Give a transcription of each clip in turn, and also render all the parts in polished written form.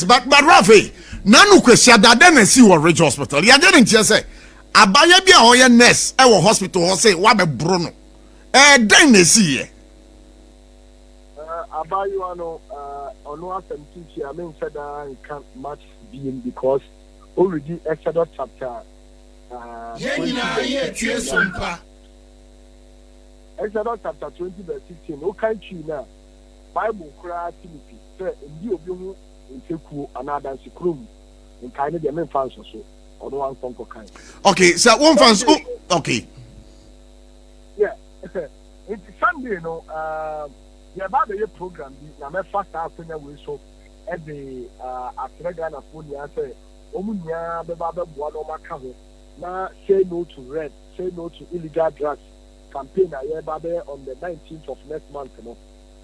But Rafi, nanu kwesi dada na si wo Ridge Hospital. Ya je ntie say abaye bia ho ye nurse e wo hospital ho say wa be bro no. Den na si ye. Abaye no ono asem teach I mean said can much being because already Exodus chapter SOMPA. Exodus chapter 20 verse 16 o kan chi na Bible kura Timothy say ndi obi hu nteku another sikrum in kind of the main fans so or no one conquer kind. Okay, so one fans okay. Yeah. It's Sunday, you know, the about the program na me fast after we so at the Ghana phone ya say omunya be ba boa no maka ho na say no to red, say no to illegal drugs campaign aye ba be on the 19th of next month no.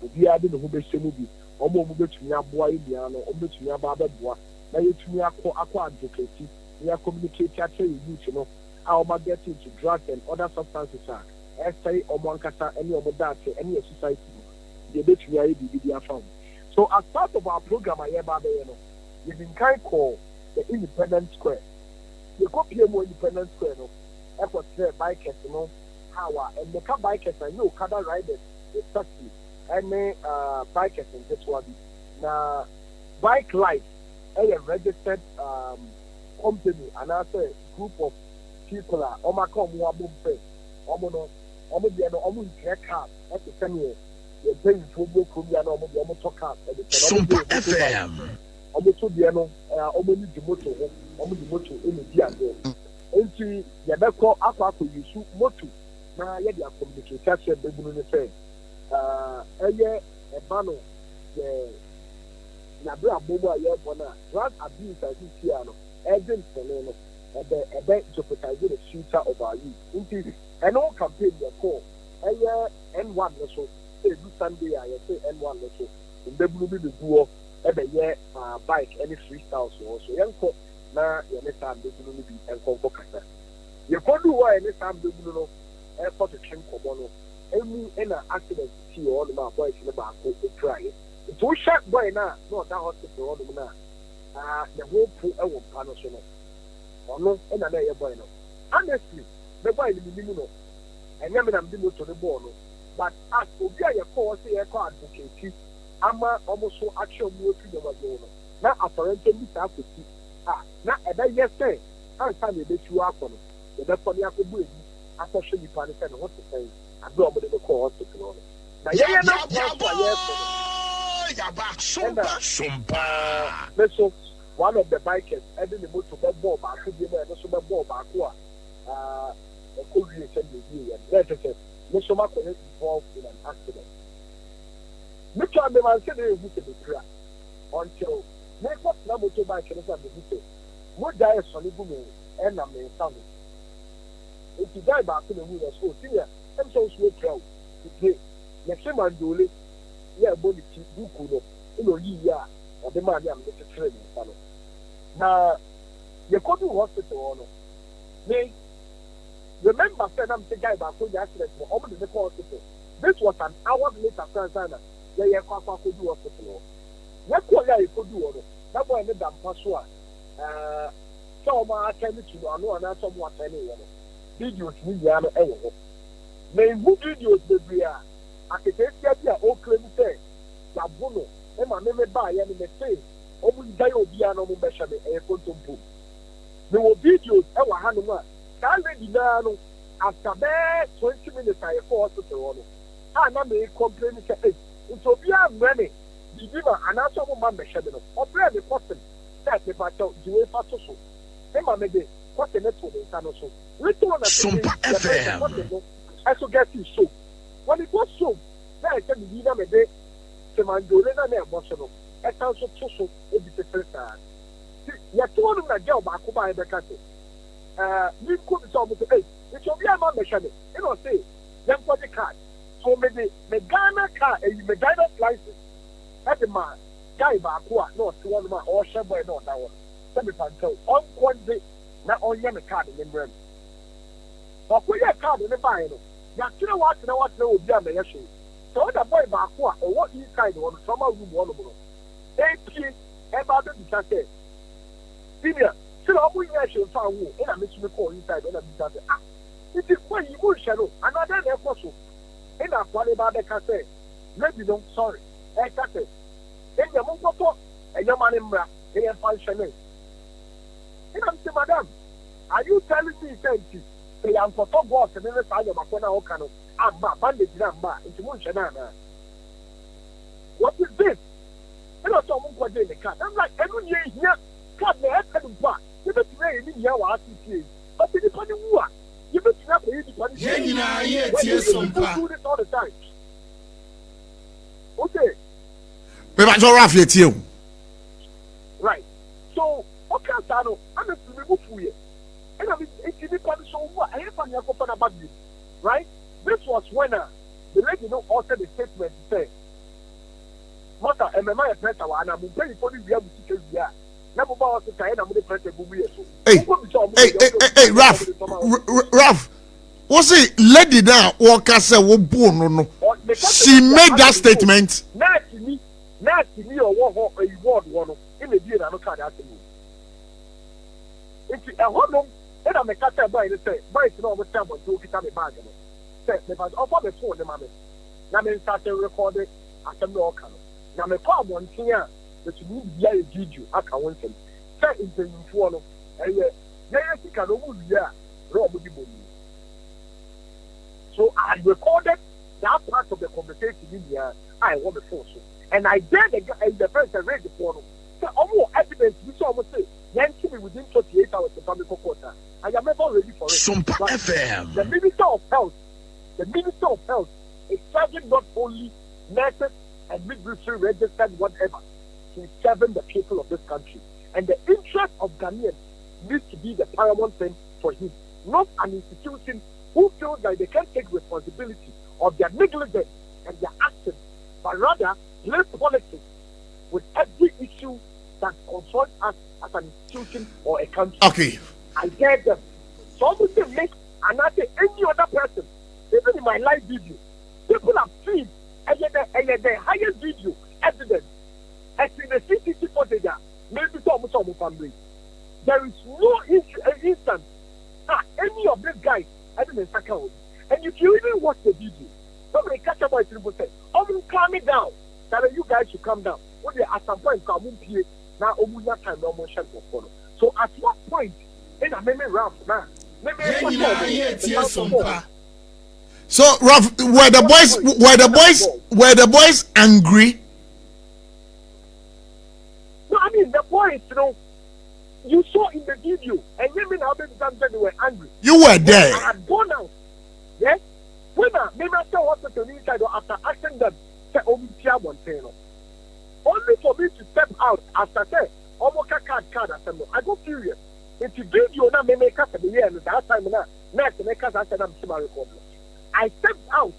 Obi ade no be semu bi omo betumi aboa ibia no omo betumi aba boa na yetumi akọ advocacy we communicate at youth no how about get into drugs and other substances say omo ankasa any omo that any society they betumi aye bi found. So as part of our program ayeba be no we been kind call the Independent Square. The copy more Independent Square no effort there bikers no how and the car bikers and you kada riders especially any bikers in this one now bike life a registered company and I say group of people are come wabum pay no car at the same year they pay for book no talk out SOMPA FM to the no need the motor in the dia there enti ya be call akwa use motor na ya dia communicate say be bunu ne say eye ebano na bra bobo aye bona drug abuse as this here no agent no ebe jeopardize the future of our youth into an old campaign they call N1 no so say do Sunday I say N1 no so in the blue be the duo ebe ye bike any freestyle so yanko na ye ne time be blue be enko kasa ye ko do why any time be blue no e for the train komo no emu ena accident see all the boys in the back go try it to shot boy na no that hospital all the na the whole pool e won pano so no ono ena na ye boy no honestly the boy ni no enya me na mbi moto the ball no but as obi aye call say e call advocate ama almost so action mu otu the wajo no na apparently bi ta akoti na e da yes say an time e be tu akono e be poni akobu ebi akoshe ni pa ni say no what to say ado obo de call hospital no na ye SOMPA so one of the bikers heading the motor be ball back to the man so be ball back a courier send the let us say so much involved in an accident me try me man say they hit the crack until next na motor bike no say the hit mo die so ni bu me and na me sound if you die back to the wheel so senior I'm so proud today next man dole yeah body buku no no yi ya o de man am the training no na you go to hospital no me remember said I'm the guy back to the accident for almost the hospital this was an hour later sana yeah kwa do hospital na ko ya ko do no that boy ne dam paso so ma attend to no na so mo attend no videos ni ya no e wo me who videos be bia akekefia bia o claim say yabono e ma me ba ya ni me say o mu dai obi an o mu be hye me e kontompo me wo videos e wa hanu a ka lady na no after 20 minutes I for hospital no na me complain say it's obi an money bibi ma anaso mo ma be hye me no o pray the person that me pato diwe pato so e ma me de what net for the no so SOMPA FM I so get you so when it was so na I tell you na me de se mandole na emotional e kan so so e bi tefesa ya to no na girl ba ko ba e be ka se we could so mo say it obi am me hye me e no say dem for the card so me Ghana car e me Ghana license at the man guy ba ko a no se one ma o hye boy no da one se me pantel on kwande na on ye me card ni mrem o ko ye card ni ba no ya kire what na obi am me hye so the boy ba ko a o what inside one summer room one no AP About the disaster. Senior, still all we actually found who, and I miss me call inside and I disaster. Ah, it is when you will shadow, another apostle. And I thought about the cassette. Maybe no, sorry. A cassette. Then the Mongo and your man in Bra, they are functioning. And I'm saying, Madam, are you telling me, say, I'm for top boss and then the side of my corner, Okano, I'm my bandit, I'm my into Munchanana. What is this? And I saw Munko in the cat. I'm like, every year here, cat the head and back. You bet me in here, what I see. But the funny war, you bet me up the funny. Yes, do this all the time. Okay. But that's all right, you. Right. So, okay, Sano, I'm a remove you. And I mean, it's in the so what? I have a couple about this. Right? This was when the lady altered the statement to say, Mother, and my press, and I'm very for the real here. Never about to tie and I'm going to press a movie. Hey, Ralph, what's it? Lady now, Walker said, no. She made that statement. Not to me, or one, in the deal, I don't care that to me. It's a home, and I'm a cat by the say, but it's not what someone do it on the bag. Say, if I offer the phone, the mammy. Now, I started recording at the local. Now, my palm one here, that you need to video, I can't want him. Say, it's the info, and there is a can over here, Rob. So I recorded that part of the conversation in here. I want the phone. And I did the first I read the phone. So, almost evidence, we saw almost say, Yankee me within 48 hours to come before court. I am never ready for it. SOMPA FM. The Minister of Health is serving not only nurses and midwifery registered whatever, he's serving the people of this country. And the interest of Ghanaians needs to be the paramount thing for him, not an institution who feels like they can't take responsibility of their negligence and their actions, but rather play politics with every issue that confronts us as an institution or a country. Okay. I dare them. So I would make another any other person, even in my live video, people have seen and the highest video evidence as in the CCTV footage, maybe some family. There is no instance any of these guys having a second. And if you even watch the video, somebody catch up by people say, calm it down. That you guys should calm down. When they at some point come here, now time no more shut for. So at what point in a memory round now? So Ralph, were the boys angry? No, I mean the boys, you saw in the video, and women have been sometimes they were angry. You were there. I had gone out. Yes? Women, maybe after hospital inside or after asking them, say, only for me to step out after say, I go furious. If you video now, me make us a year and that time now, next make us after them to record. I stepped out.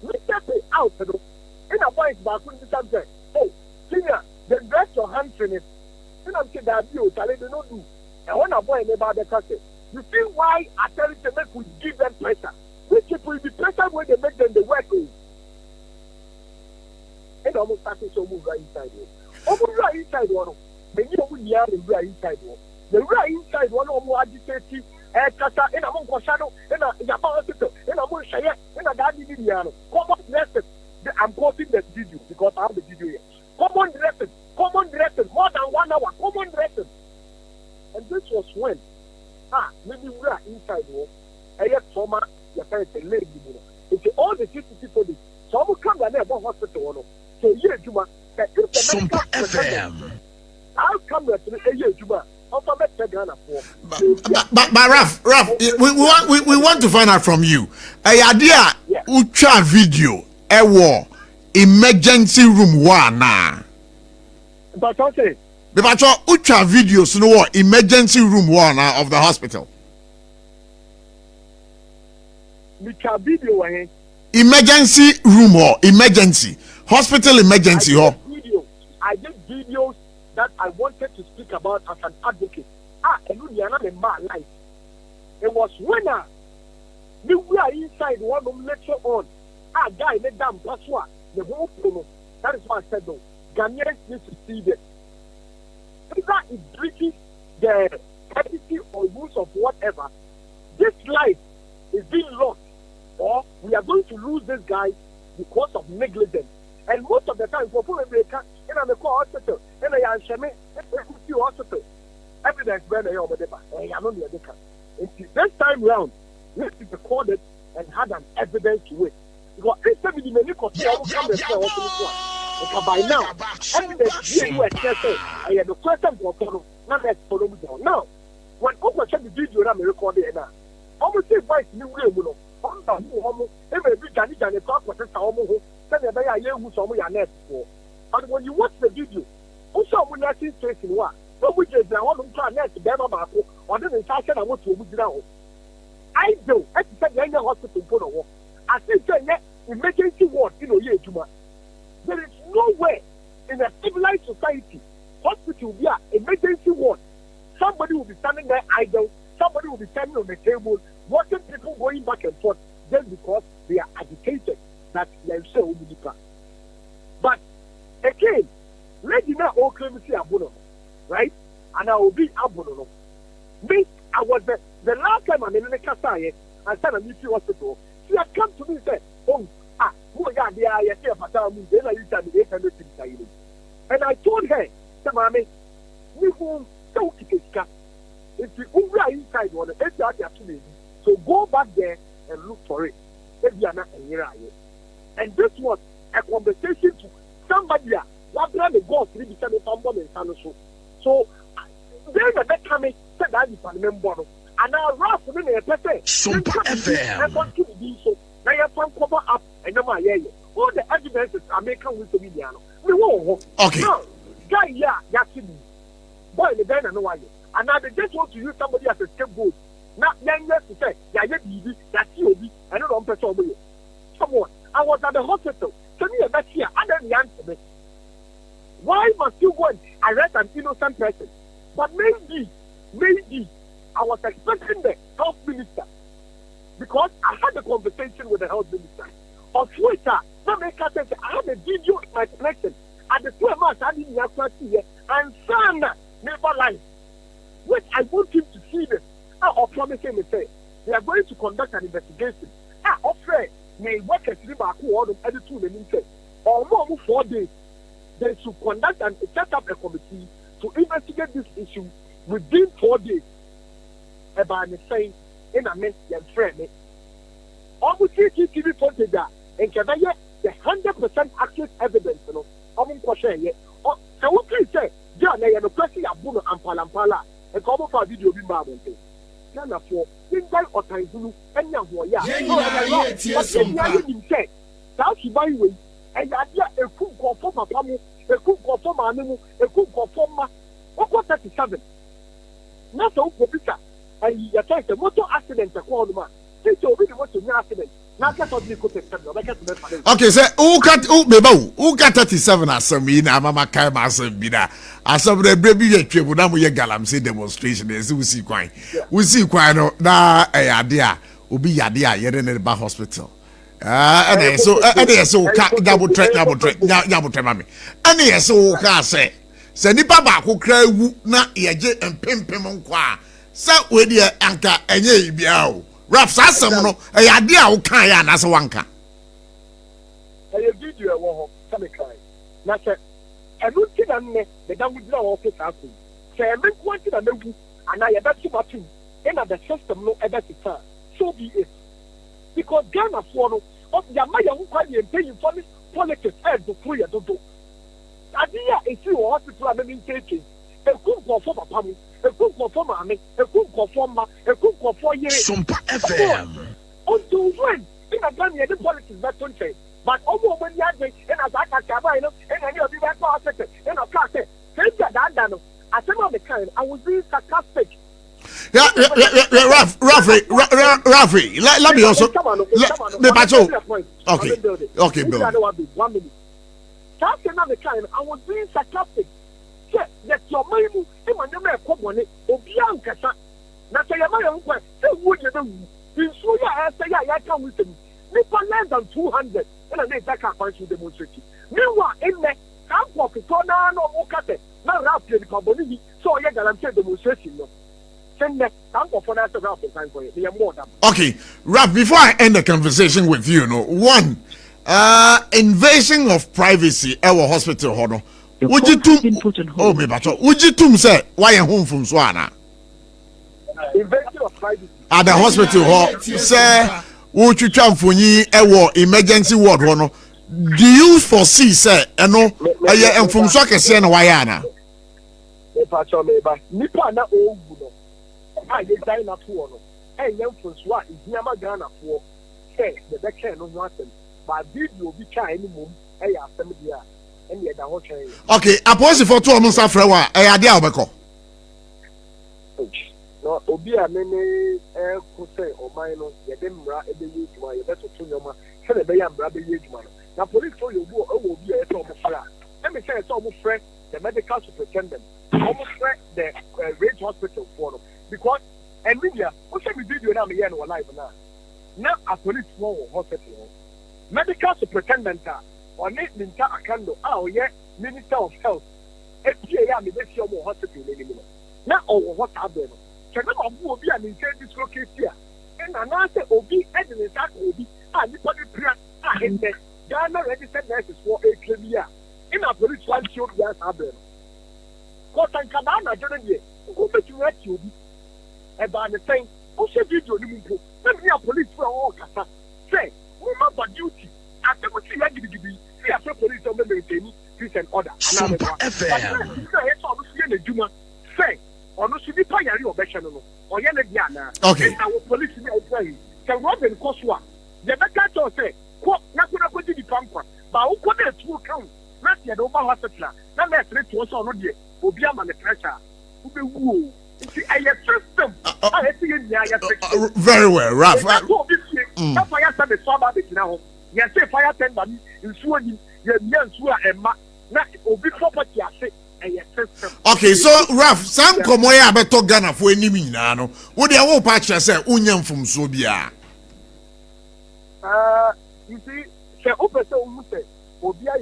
Me step out, in a voice back when you say, oh, senior, then dress your hands in it. And I'm saying that you tell them not do. And when I boy about the cassette, you see why I tell you to make we give them pressure. Which people will be pressure when they make them the work. And almost starting to move right inside you. Almost right inside one. Many of you are right inside one. The right inside one of more agitated, Kata, and I'm on shadow, and I'm hospital, and I'm on Shaya, and I'm daddy Vidiano. Come on, listen. I'm quoting the video because I have the video here. Come on, listen. More than 1 hour. Come on, listen. And this was when, maybe we are inside one. I have trauma, your parents are late. It's all the CCTV footage. So I will come down there about hospital. So, yeah, Juma, that if the SOMPA FM. I'll come there to the year, Juma. But Ralph, we want to find out from you. Idea, Ucha video, war, emergency room one now. But okay. But Ucha videos, no emergency room one of the hospital. Ucha video, emergency room or emergency hospital emergency I did videos that I wanted to speak about as an advocate. And we are not a man life. It was when we are inside one of lecture on. Guy, let them pass the whole promo. That is why I said no. Ghanaians need to see this. it breaches the privacy or rules of whatever, this life is being lost, or we are going to lose this guy because of negligence. And most of the time, for people in the hospital, in a hospital, evidence when they over there, this time round, this is recorded and had an evidence to it. Because instead of the many by now, evidence you were tested, I had the question for follow, not that follow me down. Now, when Oprah check the video, I'm recording now. Almost say vice new way, every talk was and when you watch the video, also when I see straight in one, no which is the one who try next to them about or then I said I want to move down. I do, I said the hospital for the war. I think emergency ward in a year. There is nowhere in a civilized society, hospital will be an emergency ward. Somebody will be standing there idle, somebody will be standing on the table, watching people going back and forth just because they are agitated that they are so deeper. But again, let you know all claims abono, right? And I will be abono. Me, I was the last time I'm in the Kasai, I said I'm in the hospital. She had come to me and said, who are they? I say, then I used to be 800 things. And I told her, Samami, we will so keep if you are inside one, so go back there and look for it. And this was a conversation to somebody what brand the God to be sending from and Sanoso. So then the next time said that is an member. And now Ralph in a person SOMPA FM. I want to be so now you can cover up and no my all the evidences are making with the media. Okay. Now, guy, boy, the guy, no why. And now they just want to use somebody as a scapegoat. Now, then, yes, to say, that's you, I don't know, person. Someone, I was at the hospital. Tell me about here, and then the answer me. Why must you go and arrest an innocent person? But maybe, I was expecting the health minister because I had a conversation with the health minister on Twitter. I had a video in my collection at the 2 months I didn't have to see and son never lied. Which I want him to see this. I promise him to say they are going to conduct an investigation. I offer may work as river or them every 2 minutes or more 4 days. They should conduct and set up a committee to investigate this issue within 4 days. About the saying in a mess and friend. Almost CCTV footage and can I get the 100% accurate evidence, you know, of question yet. So what please say, John, I am a question of Buno and Palampala, and come up for video be marvelous. None for Indal or Tanzulu, and young boy, that's the by way, and I get a cook or for my family, a cook or for my animal, a cook or for my 37. Not so, Pisa, and you attack the motor accident, a quarter man. Since you really want to know accident. Okay, so who got 37 as some in Mama Kaima as a bida as of the baby trip with Amuya Galamsey demonstration as we see quite. We see quite now a idea will be Yadia yet in the hospital. And so double track, mammy. And so can say, Send Papa who cry not Yajet and Pimpim on Qua. So with your anchor and ye be Ralph Sassam, a idea who can't as a wanka. I video a war, some kind. Now, sir, I don't see them, the damn with no office happening. Say, I make one to the movie, and I about to battle, and at the system no about the time. So be it. Because Ghana for of Yamaya who can be paying for this politics and the free at the door. Idea is you hospital and then taking a cook for Papa. A cook for Mammy, a cook for Ma, a cook for years. SOMPA FM. Until when? In a gun, the politics that don't say. But almost when you are and as I can and I know the back of it, and I'll cut it. Take that done. As some of the kind, I was being sarcastic. Yeah, Rafi, let me also. Okay, Bill. 1 minute. That's another kind. I was being sarcastic. That your money, him and the man come on it, or beyond Cassa. Not say a man, say, would you do? You saw ya, say, I come with him. Nipa less than 200, and I make that can't demonstration. Meanwhile, in there, come for Pitona or Okate, not Rafi and Carboni, so galamsey demonstration no. Send that for that time for you. More than. Okay, Ralph, before I end the conversation with you, one, invasion of privacy our hospital hono. Would you me bacho. Would you say why you home from Swana? Invasion of privacy. At the hospital hall, say, would you come for ye emergency ward hono? Do you foresee, say, I am from Swakasian Wayana? Nipa na owu I dey die na to no. Yam from Swa is Yama Ghana for say the back no nothing. But video be try any mum, asem dia. And yet, okay, I pause for 2 months after a while. I idea obeko. No, Obia many could say, or mine, Yademra, a day, you better to Yoma, Senate Bayam, Rabbi Yajman. Now, police told you, will be a Tom Fire. Let me say, it's almost fresh, the medical superintendent, almost fresh the Range Hospital for them. Because, and media, what should we do now? Me and alive now. Now, a police small hospital, medical superintendent. On it, Minta Akando, Minister of Health, FGA, Minister of Hospital, now, or what happened? Cannot will be an intelligence case here. And another Obi, and the attack will be, and the body prayer, and the Ghana registered nurses for a clear. In a police one show, yes, happened. What and Cabana, Jordan, who bet you at you? About the same, who said you do the let me a police for all Cassa. Say, remember duty. After what you like to be. Police don't maintain peace and order. SOMPA FM. Say, or no should be paying your bechamel or Yanadiana. Okay. Our police can Robin Koswa. The better say, quote, not going to go to the pamper, but who could have 2 count? Not yet over hospital. Not that 3 to us on the Obiam and the pressure. Who be woo. I have system. I see very well, Ralph. That's why I said the swab now. Yes, fire tender in Sweden, property. Okay, so Ralph, some Komoya beto Ghana for any minano. Would you all patch yourself, Union from Sobia? You see, say, open so Obia,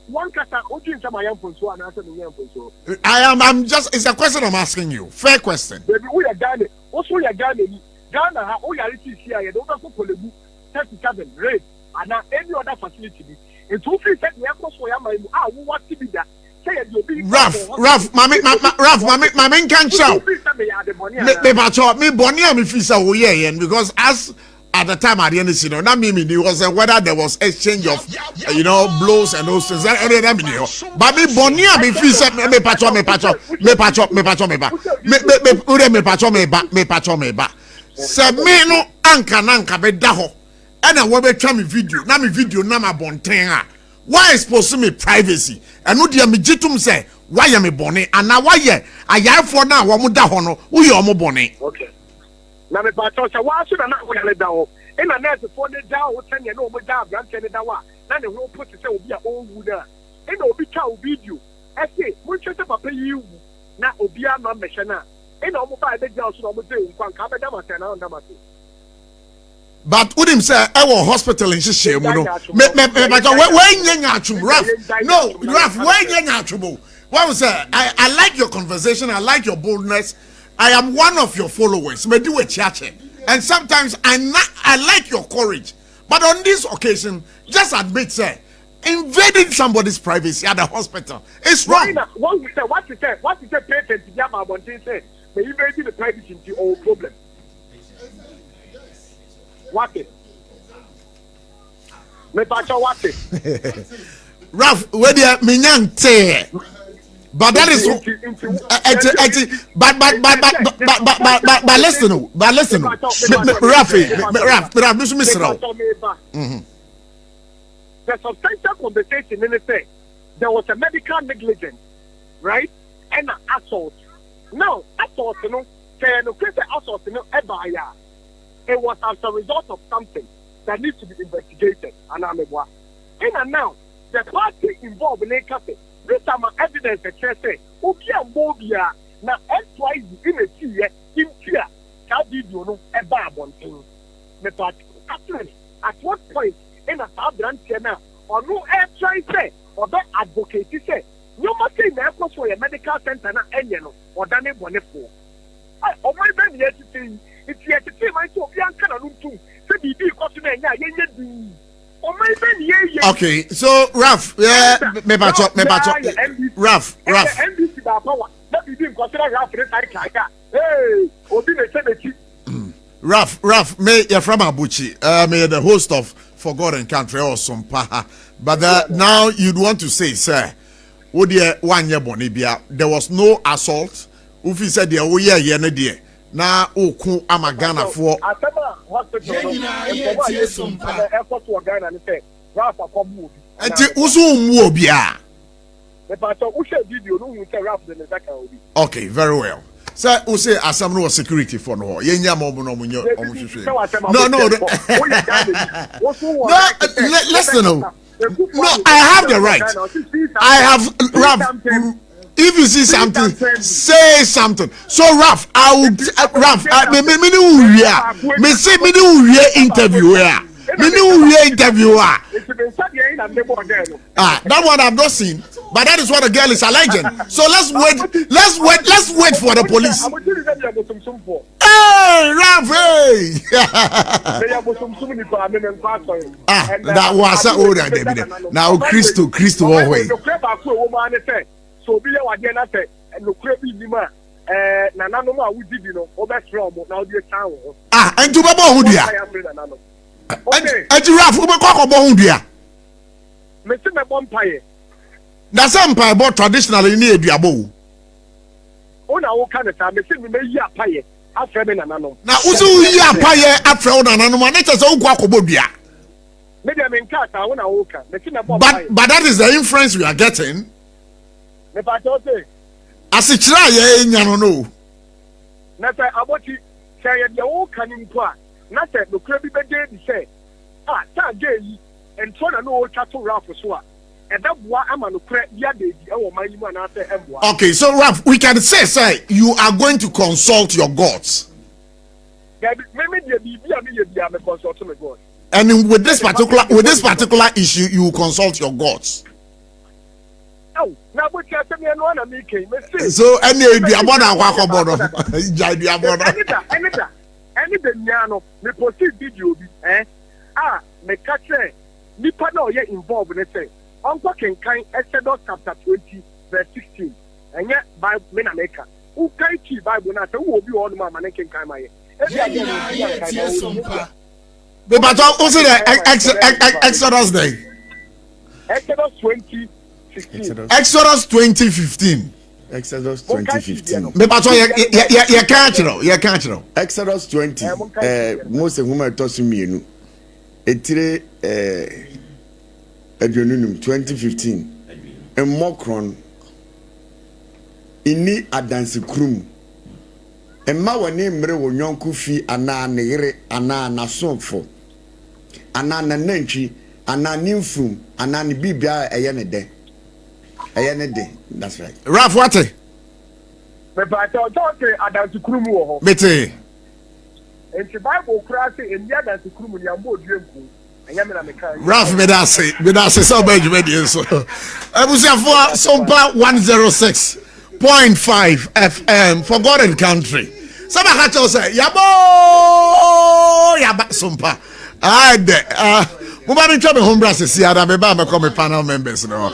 one cata, Ojin Samayam from Swan, answer the young so. I'm just, it's a question I'm asking you. Fair question. Baby, we are Ghana. Also, we are Ghana. Ghana, all your cities here, you don't have to 37 rate and any other facility. And 2 feet set the airport for Yama. Who want to be there? Say you'll be Ralph, Mammy can't shout. Me Bonia, me fisa, oh, yeah, because as at the time I didn't see, that meaning it was whether there was exchange of, blows and those things. But me Bonia, me fisa, me patcho. Se me no anka be daho. And I want to try me video. Na me video na ma bonten. Why expose me privacy? And no dia me jitum say why am me bone? And na why ye ayarfo na wo mo da ho no wo ye omo bone. Okay. Na me ba to say why should na wo yale da ho? E na net for the da ho ten ye no mo da brand ten da wa. Na ne ho put say obi a owu da. E na obi twa video. E say mo twete papa yi wu. Na obi a no mehwe na. E na omo ba e be ja so na omo dey nkwan ka be da ma ten na onda ma so. But with him say our hospital in Shishim, Ralph. No, Ralph, what was that? I like your conversation, I like your boldness. I am one of your followers. Me do a church. And sometimes I like your courage. But on this occasion, just admit, sir, invading somebody's privacy at the hospital is wrong. What you say, patient to Yama Bontin said, they invading the privacy into all problem. What it? Me pacho what it? Ralph, where the minyan te? But that is but listen, Ralph, Mr. The substantial conversation in the say there was a medical negligence, right? And an assault. Now, assault, say no assault, it was as a result of something that needs to be investigated. And now, the party involved in the case, this is my evidence that says, okay, Mobia, now XYZ in a year, in here, that video no a bad one thing. But at what point in a South Brand now, or no XYZ say, or that advocacy say, You must say that for a medical center na enye or dane bone for. O my ben yet thing it's yet to say my to be an kana nuntu. Say be because na nya ye o my ben ye. Okay, so Raf, me pacho Raf NBC ba power. That be because na Raf re sai kaya. Hey, obi me say me Raf, me you're from Abuchi. Me the host of For God and Country or SOMPA. But now you'd want to say, sir, oh dear, 1 year bonibia, there was no assault. Ufi said, dear, oh yeah, yeah, dear. Now, oh, cool, I'm a Ghana for. Asema hospital. The airport to Ghana and say, Rafa come move. And also mobia. The pastor who said video, no, say Rafa the second. Okay, very well. Sir, who say Asam no security for no? Yenya mobo no munyo. No, listen. No, I have the right. I have Raf. If you see something, say something. So Raf, I will Raf. Me say me interview here. That one I've not seen, but that is what the girl is alleging. So let's wait for the police. Hey, Rafi! That was a older now Christo way. So be your again at no crazy dima. Nanano, we did over from now the town. And to Babo Hudia. And to Raf, who call Bohudia. Mr. Bompire. That's empire, but traditionally near Diabo. Oh, now, what kind of time? Mr. Meya Paye, after Nanano. Now, Uzu ya Paye, after Nanano, and it's a own Quacobodia. Maybe I'm in Cat, I want to walk. But that is the inference we are getting. As a try, no. Never about you say your own canning qua. Not that the crabby baby say, that day, and turn an old cattle Ralph as well. And that what I'm on the crab, yadi, oh, my man after everyone. Okay, so Ralph, we can say, sir, you are going to consult your gods. Maybe I'm a consultant with God. And with this particular issue, you will consult your gods. Oh, now what you tell me and one of me came. So any diabona wakobodo. Any Beniano, me proceed video, me catch Nipa no ye involved in it. Uncle can kind Exodus chapter 20, verse 16. And yet by Menamaker. Who can keep Bible not who will be all my man can kind my but also the Exodus day. Exodus 20. Exodus 2015. Exodus 2015. You can't know. Exodus 20. Most of whom I told you, etire adrenunum 2015. And Mokron ini adansi krum. And ma wane mre wo nyonku fi ana negere ana nasonfo. Ana nananchi ana nimfum ana ni bibia eyene de. That's right. Raf, what? Me ba don't say adansi krum wo ho. Mete. And the Bible crash in the adansi krum ni ambo dwenku. Raf, me da say so bad you so. Abusiafo SOMPA 106.5 FM for God and Country. Some catch us say yabo SOMPA. Mo ba mi twa me home brass see ada me ba me come panel members no.